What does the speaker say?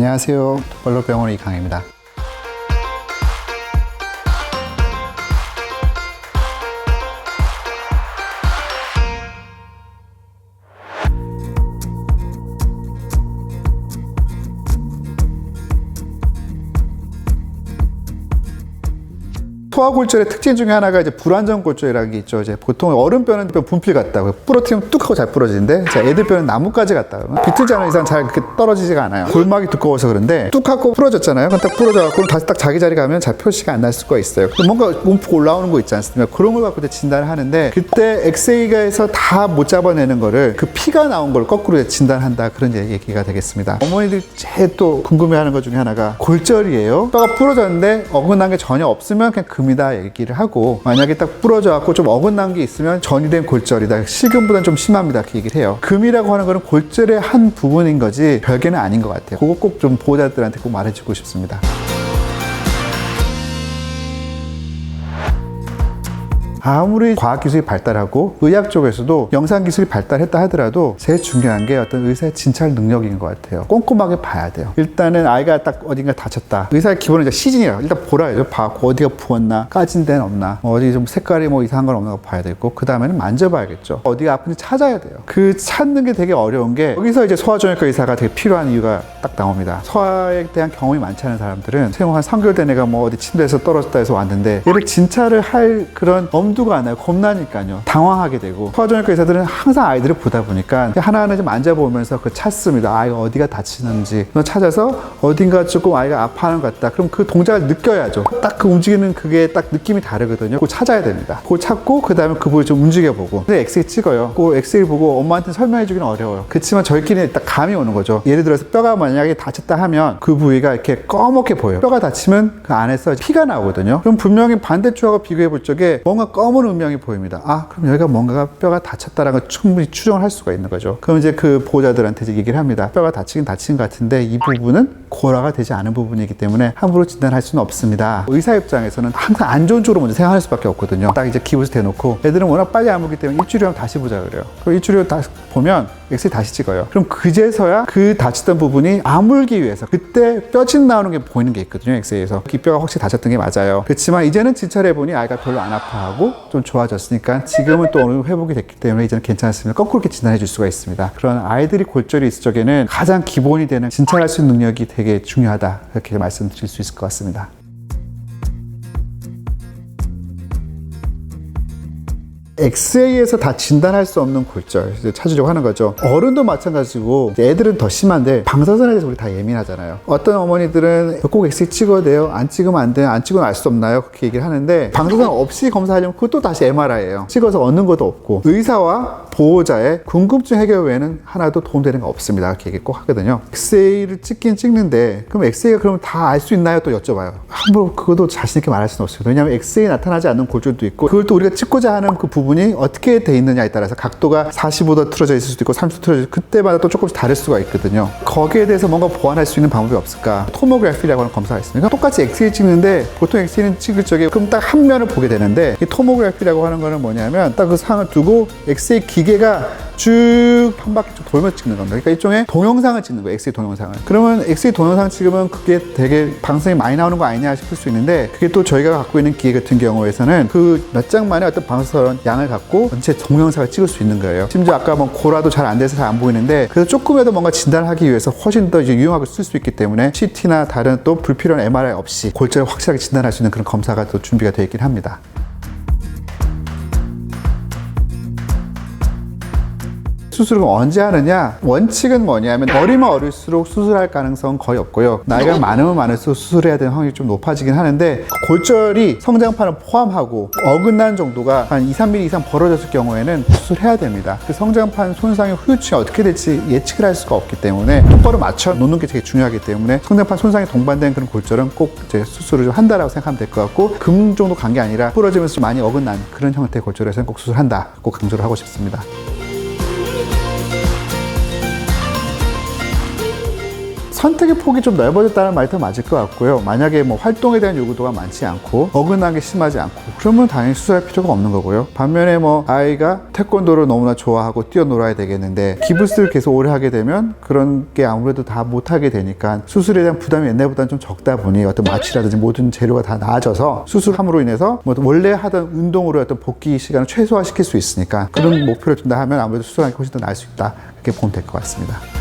안녕하세요. 톨벌로병원 이강입니다. 소화골절의 특징 중에 하나가 이제 불안정 골절이라는 게 있죠. 이제 보통 어른뼈는 분필 같다고 부러뜨리면 뚝 하고 잘 부러지는데, 애들 뼈는 나뭇가지 같다고 비틀지 않은 이상 잘 그렇게 떨어지지가 않아요. 골막이 두꺼워서 그런데 뚝 하고 부러졌잖아요. 그럼 딱 부러져갖고 다시 딱 자기 자리 가면 잘 표시가 안 날 수가 있어요. 뭔가 움푹 올라오는 거 있지 않습니까? 그런 걸 갖고 진단을 하는데, 그때 엑스레이가에서 다 못 잡아내는 거를 그 피가 나온 걸 거꾸로 진단한다, 그런 얘기가 되겠습니다. 어머니들이 제일 또 궁금해하는 것 중에 하나가 골절이에요. 뼈가 부러졌는데 어긋난 게 전혀 없으면 그냥 금이다 얘기를 하고, 만약에 딱 부러져갖고 좀 어긋난 게 있으면 전이된 골절이다, 실금보다는 좀 심합니다, 그 얘기를 해요. 금이라고 하는 거는 골절의 한 부분인 거지 별개는 아닌 것 같아요. 그거 꼭 좀 보호자들한테 꼭 말해주고 싶습니다. 아무리 과학기술이 발달하고 의학 쪽에서도 영상기술이 발달했다 하더라도 제일 중요한 게 어떤 의사의 진찰 능력인 것 같아요. 꼼꼼하게 봐야 돼요. 일단은 아이가 딱 어딘가 다쳤다. 의사의 기본은 이제 시즌이에요. 일단 보라야죠. 봐고 어디가 부었나, 까진 데는 없나, 어디 좀 색깔이 뭐 이상한 건 없나 봐야 되고, 그 다음에는 만져봐야겠죠. 어디가 아픈지 찾아야 돼요. 그 찾는 게 되게 어려운 게, 여기서 이제 소아정형외과 의사가 되게 필요한 이유가 딱 나옵니다. 소아에 대한 경험이 많지 않은 사람들은 생후 한 3개월 된 애가 뭐 어디 침대에서 떨어졌다 해서 왔는데, 얘를 진찰을 할 그런 엄두가 안 나요. 겁나니까요. 당황하게 되고, 소아정형외과 의사들은 항상 아이들을 보다 보니까 하나하나 좀 만져보면서 그 찾습니다. 아이가 어디가 다치는지 찾아서 어딘가 조금 아이가 아파하는 것 같다. 그럼 그 동작을 느껴야죠. 딱 그 움직이는 그게 딱 느낌이 다르거든요. 그거 찾아야 됩니다. 그거 찾고 그 다음에 그 부위를 좀 움직여보고, 근데 엑스레이 찍어요. 그 엑스레이 보고 엄마한테 설명해주기는 어려워요. 그렇지만 저희끼리 딱 감이 오는 거죠. 예를 들어서 뼈가 만약에 다쳤다 하면 그 부위가 이렇게 검게 보여요. 뼈가 다치면 그 안에서 피가 나오거든요. 그럼 분명히 반대쪽하고 비교해 볼 적에 뭔가 검은 음영이 보입니다. 아, 그럼 여기가 뭔가 뼈가 다쳤다라는 걸 충분히 추정을 할 수가 있는 거죠. 그럼 이제 그 보호자들한테 이제 얘기를 합니다. 뼈가 다치긴 다친 것 같은데 이 부분은 고라가 되지 않은 부분이기 때문에 함부로 진단할 수는 없습니다. 의사 입장에서는 항상 안 좋은 쪽으로 먼저 생각할 수밖에 없거든요. 딱 이제 기부스 대놓고, 애들은 워낙 빨리 안 보기 때문에 일주일에 다시 보자 그래요. 그럼 일주일에 다시 보면 엑스레이 다시 찍어요. 그럼 그제서야 그 다쳤던 부분이 아물기 위해서, 그때 뼈짓 나오는 게 보이는 게 있거든요, 엑스레이에서. 이 뼈가 확실히 다쳤던 게 맞아요. 그렇지만 이제는 진찰해보니 아이가 별로 안 아파하고 좀 좋아졌으니까 지금은 또 어느 정도 회복이 됐기 때문에 이제는 괜찮습니다. 거꾸로 이렇게 진단해 줄 수가 있습니다. 그런 아이들이 골절이 있을 적에는 가장 기본이 되는 진찰할 수 있는 능력이 되게 중요하다, 그렇게 말씀드릴 수 있을 것 같습니다. 엑스레이에서 다 진단할 수 없는 골절 찾으려고 하는 거죠. 어른도 마찬가지고, 애들은 더 심한데 방사선에 대해서 우리 다 예민하잖아요. 어떤 어머니들은 꼭 엑스레이 찍어야 돼요, 안 찍으면 안 돼요, 안 찍으면 알 수 없나요, 그렇게 얘기를 하는데, 방사선 없이 검사하려면 그것도 다시 MRI예요. 찍어서 얻는 것도 없고, 의사와 보호자의 궁금증 해결 외에는 하나도 도움되는 거 없습니다, 그렇게 얘기 꼭 하거든요. 엑스레이를 찍긴 찍는데, 그럼 엑스레이가 그러면 다 알 수 있나요, 또 여쭤봐요. 함부로 그것도 자신 있게 말할 수는 없어요. 왜냐하면 엑스레이 나타나지 않는 골절도 있고, 그걸 또 우리가 찍고자 하는 그 부분이 어떻게 돼 있느냐에 따라서 각도가 45도 틀어져 있을 수도 있고 30도 틀어져 있고, 그때마다 또 조금씩 다를 수가 있거든요. 거기에 대해서 뭔가 보완할 수 있는 방법이 없을까? 토모그래피라고 하는 검사가 있습니다. 똑같이 엑스레이 찍는데, 보통 엑스레이는 찍을 적에 그럼 딱 한 면을 보게 되는데, 이 토모그래피라고 하는 거는 뭐냐면 딱 그 상을 두고 엑스레이 기계가 쭉 한 바퀴 쭉 돌면서 찍는 겁니다. 그러니까 일종의 동영상을 찍는 거예요, 엑스레이 동영상을. 그러면 엑스레이 동영상 찍으면 그게 되게 방송이 많이 나오는 거 아니냐 싶을 수 있는데, 그게 또 저희가 갖고 있는 기계 같은 경우에서는 그 몇 장 만에 어떤 방사선 양을 갖고 전체 동영상을 찍을 수 있는 거예요. 심지어 아까 뭐 고라도 잘 안 돼서 잘 안 보이는데, 그래서 조금이라도 뭔가 진단을 하기 위해서 훨씬 더 이제 유용하게 쓸 수 있기 때문에 CT나 다른 또 불필요한 MRI 없이 골절을 확실하게 진단할 수 있는 그런 검사가 또 준비가 되어 있긴 합니다. 수술은 언제 하느냐? 원칙은 뭐냐면 어리면 어릴수록 수술할 가능성은 거의 없고요. 나이가 많으면 많을수록 수술해야 되는 확률이 좀 높아지긴 하는데, 골절이 성장판을 포함하고 어긋난 정도가 한 2, 3mm 이상 벌어졌을 경우에는 수술해야 됩니다. 그 성장판 손상의 후유증이 어떻게 될지 예측을 할 수가 없기 때문에 똑바로 맞춰 놓는 게 되게 중요하기 때문에, 성장판 손상이 동반된 그런 골절은 꼭 이제 수술을 좀 한다라고 생각하면 될 것 같고, 금 정도 간 게 아니라 부러지면서 좀 많이 어긋난 그런 형태의 골절에서는 꼭 수술한다, 꼭 강조를 하고 싶습니다. 선택의 폭이 좀 넓어졌다는 말이 더 맞을 것 같고요. 만약에 뭐 활동에 대한 요구도가 많지 않고 어긋나게 심하지 않고 그러면 당연히 수술할 필요가 없는 거고요. 반면에 뭐 아이가 태권도를 너무나 좋아하고 뛰어놀아야 되겠는데 기부스를 계속 오래 하게 되면 그런 게 아무래도 다 못하게 되니까 수술에 대한 부담이 옛날보다는 좀 적다 보니 어떤 마취라든지 모든 재료가 다 나아져서 수술함으로 인해서 뭐 원래 하던 운동으로 어떤 복귀 시간을 최소화시킬 수 있으니까 그런 목표를 둔다 하면 아무래도 수술하는 게 훨씬 더 나을 수 있다. 그렇게 보면 될 것 같습니다.